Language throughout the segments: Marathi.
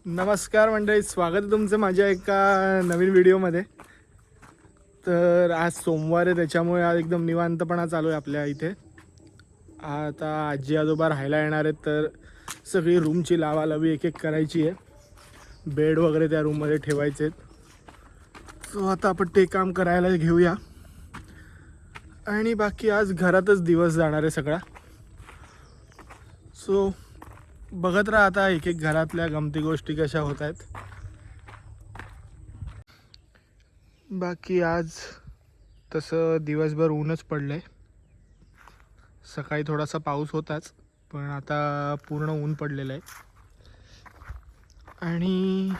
नमस्कार मंडळी, स्वागत आहे तुमचं माझ्या एका नवीन व्हिडिओमध्ये. तर आज सोमवार आहे, त्याच्यामुळे आज एकदम निवांतपणा चालू आहे आपल्या इथे. आता आजी आजोबा राहायला येणार आहेत, तर सगळी रूमची लावालावी एक एक करायची आहे. बेड वगैरे त्या रूममध्ये ठेवायचे आहेत. सो आता आपण ते काम करायला घेऊया. आणि बाकी आज घरातच दिवस जाणार आहे सगळा. सो बघत राहा आता एक एक घरातल्या गमती गोष्टी कशा होत आहेत. बाकी आज तसं दिवसभर ऊनच पडलं आहे. सकाळी थोडासा पाऊस होताच, पण आता पूर्ण ऊन पडलेलं आहे. आणि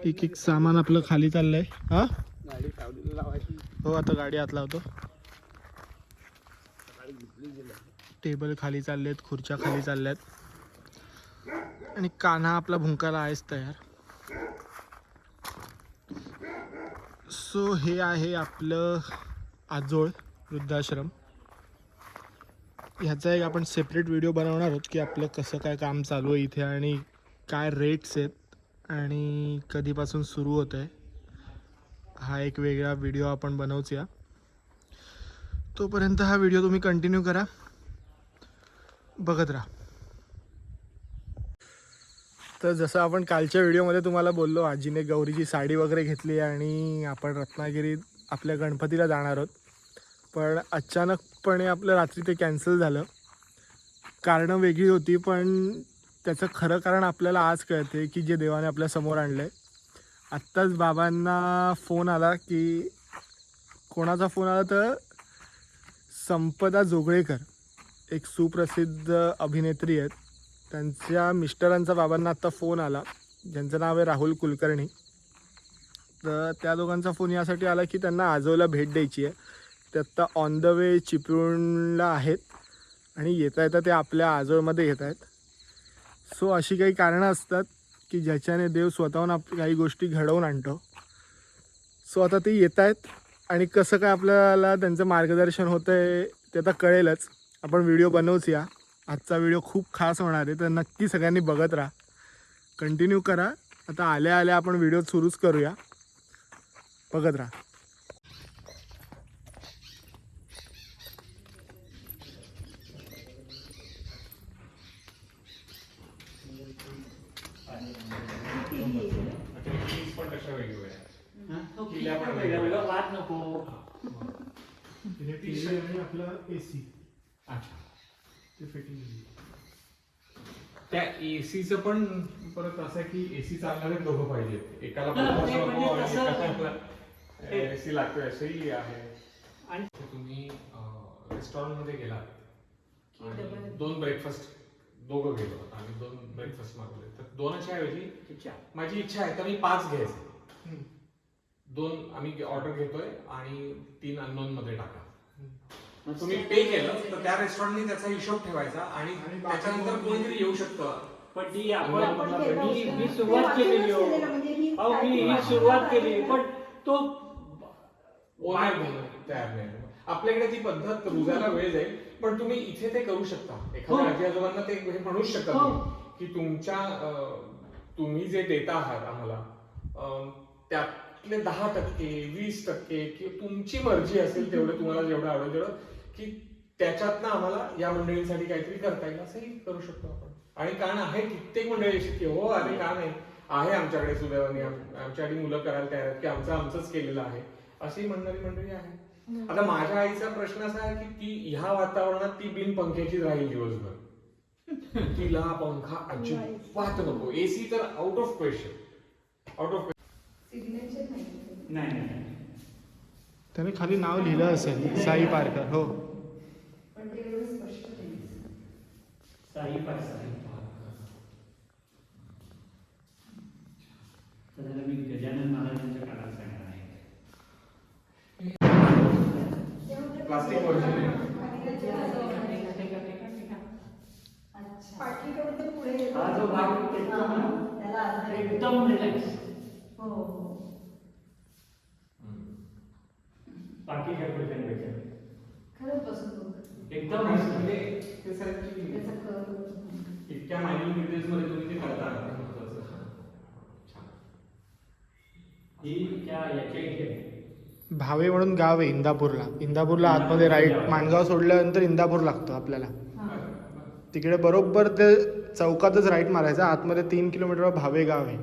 एक एक सामान आपलं खाली चाललं आहे. हां, हो, आता गाडी आत लावतो. टेबल खाली चाललेत, खुर्च्या खाली चालल्यात. आणि कान्हा आपला भुंकाला आहेच तयार. सो हे आहे आपलं आजोळ वृद्धाश्रम. ह्याचा एक आपण सेपरेट व्हिडिओ बनवणार आहोत की आपलं कसं काय काम चालू आहे इथे आणि काय रेट्स आहेत आणि कधीपासून सुरू होतं आहे. हा एक वेगळा व्हिडिओ आपण बनवूया. तोपर्यंत हा व्हिडिओ तुम्ही कंटिन्यू करा, बघत राहा. तर जसं आपण कालच्या व्हिडिओमध्ये तुम्हाला बोललो, आजीने गौरीची साडी वगैरे घेतली आणि आपण रत्नागिरीत आपल्या गणपतीला जाणार आहोत. पण अचानकपणे आपलं रात्री ते कॅन्सल झालं. कारणं वेगळी होती, पण त्याचं खरं कारण आपल्याला आज कळते की जे देवाने आपल्या समोर आणलं आहे. आत्ताच बाबांना फोन आला की, कोणाचा फोन आला तर संपदा जोगळेकर, एक सुप्रसिद्ध अभिनेत्री आहेत, त्यांच्या मिस्टरांचा बाबांना आत्ता फोन आला, ज्यांचं नाव आहे राहुल कुलकर्णी. तर त्या दोघांचा फोन यासाठी आला की त्यांना आजोला भेट द्यायची आहे. ते आत्ता ऑन द वे चिपळूणला आहेत आणि येता येता ते आपल्या आजोळमध्ये येत आहेत. सो अशी काही कारणं असतात की ज्याच्याने देव स्वतःहून काही गोष्टी घडवून आणतो. सो आता ते येत आहेत आणि कसं काय आपल्याला त्यांचं मार्गदर्शन होतं आहे ते आता कळेलच. आपण व्हिडिओ बनवूया. आजचा व्हिडिओ खूप खास होणार आहे, तर नक्की सगळ्यांनी बघत राहा, कंटिन्यू करा. आता आल्या आल्या आपण व्हिडिओ सुरूच करूया, बघत राहा. आपलं AC ते फिटिंग. त्या एसीचं पण परत असं आहे की एसी चालणारे दोघं पाहिजे, एकाला एसी लागतोय असंही आहे. आणि तुम्ही रेस्टॉरंट मध्ये गेलात आणि 2 ब्रेकफास्ट दोघं गेलो आणि 2 ब्रेकफास्ट मागवले, तर 2च्या ऐवजी माझी इच्छा आहे तर मी 5 घ्यायचे. 2 आम्ही ऑर्डर घेतोय आणि 3 अननोन मध्ये टाका. तुम्ही पे केलं तर त्या रेस्टॉरंटने त्याचा हिशोब ठेवायचा आणि त्याच्यानंतर कोणीतरी येऊ शकतं. पण ती आपण मी सुरुवात केलेली हो, मी ही सुरुवात केली, पण तो ओनर तयार नाही. आपल्याकडे ती पद्धत रुजायला वेळ जाईल, पण तुम्ही इथे ते करू शकता. एखाद्या आजी आजोबांना ते म्हणूच शकता की तुम्ही जे देता आहात आम्हाला त्यातले 10%, 20% किंवा तुमची मर्जी असेल तेवढं, तुम्हाला जेवढं आवडेल तेवढं, की त्याच्यातनं आम्हाला या मंडळींसाठी काहीतरी करता येईल असंही करू शकतो आपण. आणि कारण आहे कित्येक मंडळी की हो अरे का नाही, आहे आमच्याकडे सुदैवाने आमच्यासाठी मुलं करायला तयार आहेत की आमचंच केलेलं आहे, अशी मंडळी आहे. आता माझ्या आईचा प्रश्न असा आहे की ती ह्या वातावरणात ती बिन पंख्याची राहील दिवसभर. तिला पंखा अजिबात नको, एसी तर आउट ऑफ क्वेश्चन. नाही त्याने खाली नाव लिहिलं असेल, साई पारकर. हो, साई पारकर. तर मी गजानन महाराजांच्या काळात सांगणार आहे. प्लास्टिक वर्जन हा जो भाग एकदम रिलॅक्स. बाकी काय एकदम भावे म्हणून गाव आहे इंदापूरला आतमध्ये राईट माणगाव सोडल्यानंतर इंदापूर लागतं आपल्याला. तिकडे बरोबर ते चौकातच राईट मारायचा, आतमध्ये 3 किलोमीटर भावे गाव आहे.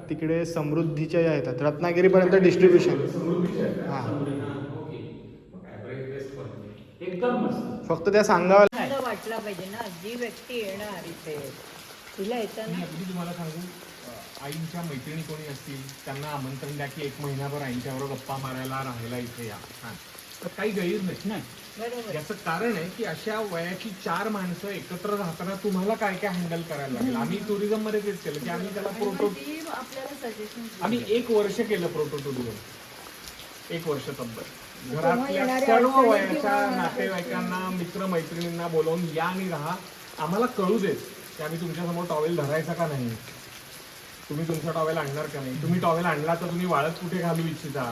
तिकडे समृद्धीच्या या येतात रत्नागिरीपर्यंत डिस्ट्रीब्युशन. हां एकदम मस्त. फक्त त्या सांगावं. आनंद वाटला पाहिजे ना, जी व्यक्ती येणार इथे तिला येताना. मी अगदी तुम्हाला सांगू, आईंच्या मैत्रिणी कोणी असतील त्यांना आमंत्रण द्या की 1 महिनाभर आईंच्याबरोबर गप्पा मारायला राहायला इथे या. तर काही गैर नाही. बरोबर. याचं कारण आहे की अशा वयाची 4 माणसं एकत्र राहताना तुम्हाला काय काय हँडल करायला लागेल. आम्ही टुरिझम मध्ये तेच केलं की आम्ही त्याला आपल्याला सजेशन आम्ही 1 वर्ष केलं प्रोटो टुरिझम. 1 वर्ष तब्बल घरातल्या येणाऱ्या सर्व अडचणी वयाच्या किंवा नातेवाईकांना मित्र मैत्रिणींना बोलावून या आणि राहा. आम्हाला कळू देत की आम्ही तुमच्यासमोर टॉवेल धरायचा का नाही, तुम्ही तुमचा टॉवेल आणणार का नाही, तुम्ही टॉवेल आणला तर तुम्ही वाळत कुठे घालू इच्छिता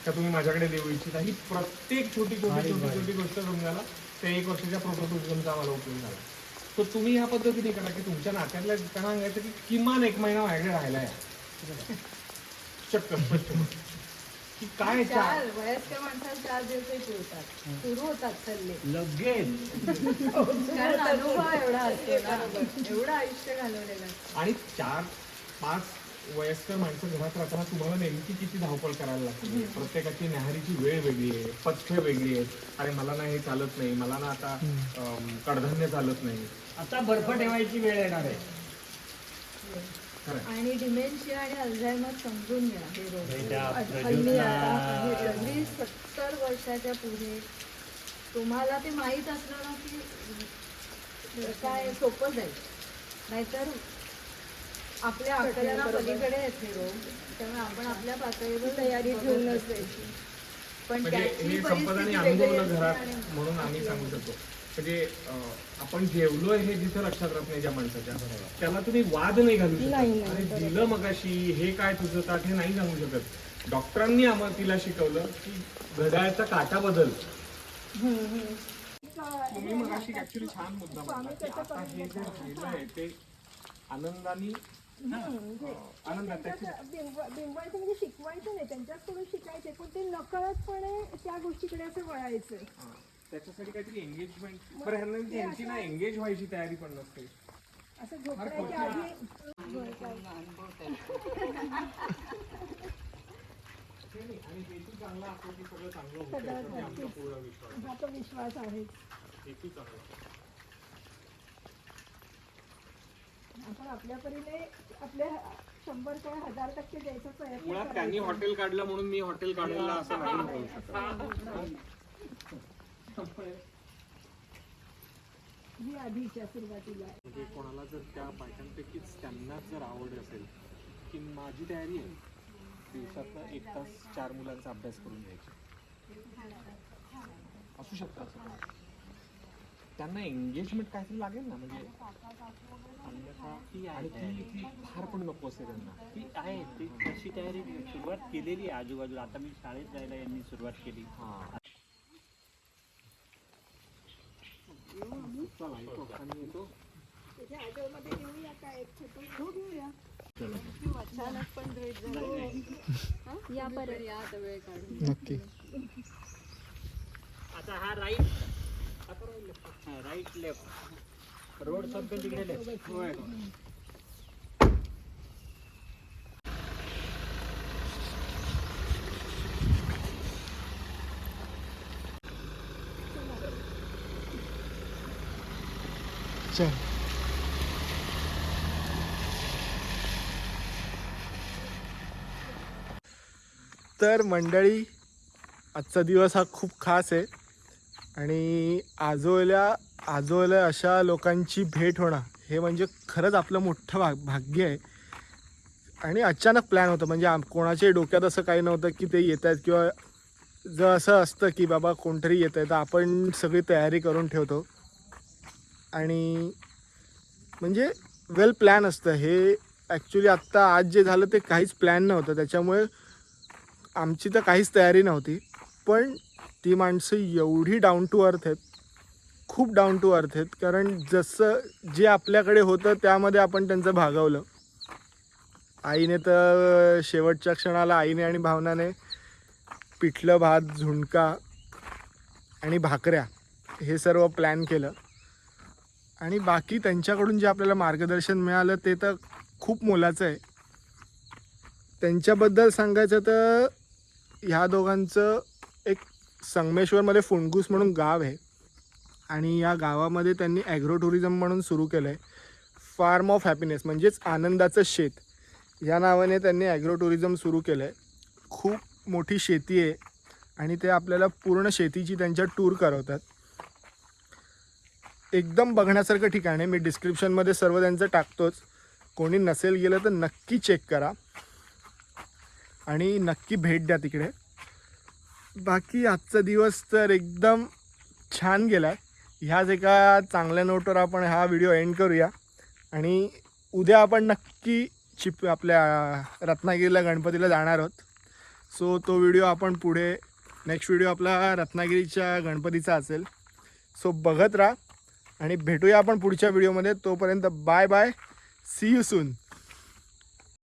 का तुम्ही माझ्याकडे देऊ इच्छिता. ही प्रत्येक छोटी गोष्ट समजायला त्या 1 वर्षाच्या प्रोटो टुरिझमचा आम्हाला उपयोग झाला. तर तुम्ही ह्या पद्धतीने करा की तुमच्या नात्यातल्या त्यांना सांगायचं की किमान 1 महिना माझ्याकडे राहायला या. चक्क स्पष्ट की काय 4 वयस्कर माणसाला 4 दिवस ठेवतात, सुरू होतात सल्ले. लगेच कारण अनुभव एवढा असतो ना, एवढं आयुष्य घालवलेलं असतं. आणि 4-5 वयस्कर माणसं घरात राहताना तुम्हाला नेमकी किती धावपळ करायला लागते. प्रत्येकाची न्याहारीची वेळ वेगळी आहे, पथ्य वेगळी आहेत. अरे मला ना हे चालत नाही, मला ना आता कडधान्य चालत नाही. आता बर्फ ठेवायची वेळ येणार आहे. आणि डिमेन्शिया आणि अल्झायमर समजून घ्या हे बेटा, रोग. हल्ली आता अगदी 70 वर्षाच्या पुढे तुम्हाला ते माहीत असलं ना की काय सोपं जाईल. नाहीतर आपल्या आकड्याला पलीकडे आहेत हे रोग. त्यामुळे आपण आपल्या पातळीवर तयारी ठेवूनच द्यायची. पण म्हणजे त्याची हे संपदाने परिस्थिती अनुभवलं वेगळी घरात असते आणि- म्हणून आम्ही सांगू शकतो. म्हणजे आपण जेवलोय हे जिथं लक्षात राहत नाही ज्या माणसाच्या, त्याला तुम्ही वाद नाही घालू शकत. अरे दिलं मगाशी हे काय तुझं ताट हे नाही सांगू शकत. डॉक्टरांनी आम्हाला तिला शिकवलं की घड्याळाचा काटा बदल. तुम्ही मगाशी ऍक्च्युली छान मुद्दा मांडला की आता हे जे राहिलंय ते आनंदाने आनंदात त्याची बिंबवायचं म्हणजे शिकवायचं नाही, त्यांच्याकडून शिकायचे, पण ते नकळतपणे त्या गोष्टीकडे असं वळायचं. त्याच्यासाठी काहीतरी एंगेजमेंट. बरं ह्यांना त्यांची ना एंगेज व्हायची तयारी पण नसते. असं झोपण्याच्या आधी आणि हेतू चांगला असतो की सगळं चांगलं होतं याच्यावर आमचा पूर्ण विश्वास आहे. हा तो विश्वास आहे. हेतू चांगला. आपण आपल्या परीने आपल्या 100 किंवा 1000% द्यायचा प्रयत्न मुळात त्यांनी करायचा. हॉटेल काढलं म्हणून मी हॉटेल काढलं असं नाही म्हणू शकत. ही आधीच्या सुरुवातीला म्हणजे कोणाला जर त्या बायकांपैकीच त्यांनाच जर आवड असेल की माझी तयारी आहे दिवसातनं 1 तास 4 मुलांचा अभ्यास करून घ्यायचा असू शकतं. असं त्यांना एंगेजमेंट काहीतरी लागेल ना. म्हणजे अन्यथा आणि ती फार पण नको असेल त्यांना. ती आहे ती तशी तयारी सुरुवात केलेली आहे आजूबाजूला. आता मी शाळेत जायला यांनी सुरुवात केली. हां चला येतो आणि येतो. त्याच्या आजोबामध्ये घेऊया का एक छोटं घेऊया. अचानक पण भेट झाली. या परत या आता वेळ काढून. नक्की. आता हा राईट लेफ्ट रोड संपेल तिकडे लेफ्ट. चल. तर मंडळी आजचा दिवस हा खूप खास आहे आणि आजोळ्या अशा लोकांची भेट होणं हे म्हणजे खरंच आपलं मोठं भाग्य आहे. आणि अचानक प्लॅन होतं म्हणजे कोणाच्याही डोक्यात असं काही नव्हतं की ते येत आहेत किंवा जर असं असतं की बाबा कोणतरी येत आहे तर आपण सगळी तयारी करून ठेवतो आणि म्हणजे वेल प्लॅन असतं हे. ॲक्च्युली आत्ता आज जे झालं ते काहीच प्लॅन नव्हतं त्याच्यामुळे आमची तर काहीच तयारी नव्हती. पण ती माणसं एवढी डाऊन टू अर्थ आहेत, खूप डाऊन टू अर्थ आहेत. कारण जसं जे आपल्याकडे होतं त्यामध्ये आपण त्यांचं भागवलं. आईने तर शेवटच्या क्षणाला आईने आणि भावनाने पिठलं भात, झुणका आणि भाकऱ्या हे सर्व प्लॅन केलं. आणि बाकी त्यांच्याकडून जे आपल्याला मार्गदर्शन मिळालं ते तर खूप मोलाचं आहे. त्यांच्याबद्दल सांगायचं तर ह्या दोघांचं एक संगमेश्वरमध्ये फुंडगूस म्हणून गाव आहे आणि या गावामध्ये त्यांनी ॲग्रो टुरिझम म्हणून सुरू केलं आहे. फार्म ऑफ हॅपीनेस म्हणजेच आनंदाचं शेत या नावाने त्यांनी ॲग्रो टुरिझम सुरू केलं आहे. खूप मोठी शेती आहे आणि ते आपल्याला पूर्ण शेतीची त्यांच्या टूर करवतात. एकदम बघण्यासारखं ठिकाण आहे. मी डिस्क्रिप्शनमध्ये सर्व त्यांचं टाकतोच. कोणी नसेल गेलं तर नक्की चेक करा आणि नक्की भेट द्या तिकडे. बाकी आजचा दिवस तर एकदम छान गेला आहे. ह्याच एका चांगल्या नोटवर आपण हा व्हिडिओ एंड करूया आणि उद्या आपण नक्की आपल्या रत्नागिरीला गणपतीला जाणार आहोत. सो तो व्हिडिओ आपण पुढे नेक्स्ट व्हिडिओ आपला रत्नागिरीच्या गणपतीचा असेल. सो बघत राहा आणि भेटूया आपण पुढच्या व्हिडिओमध्ये. तोपर्यंत bye bye, see you soon.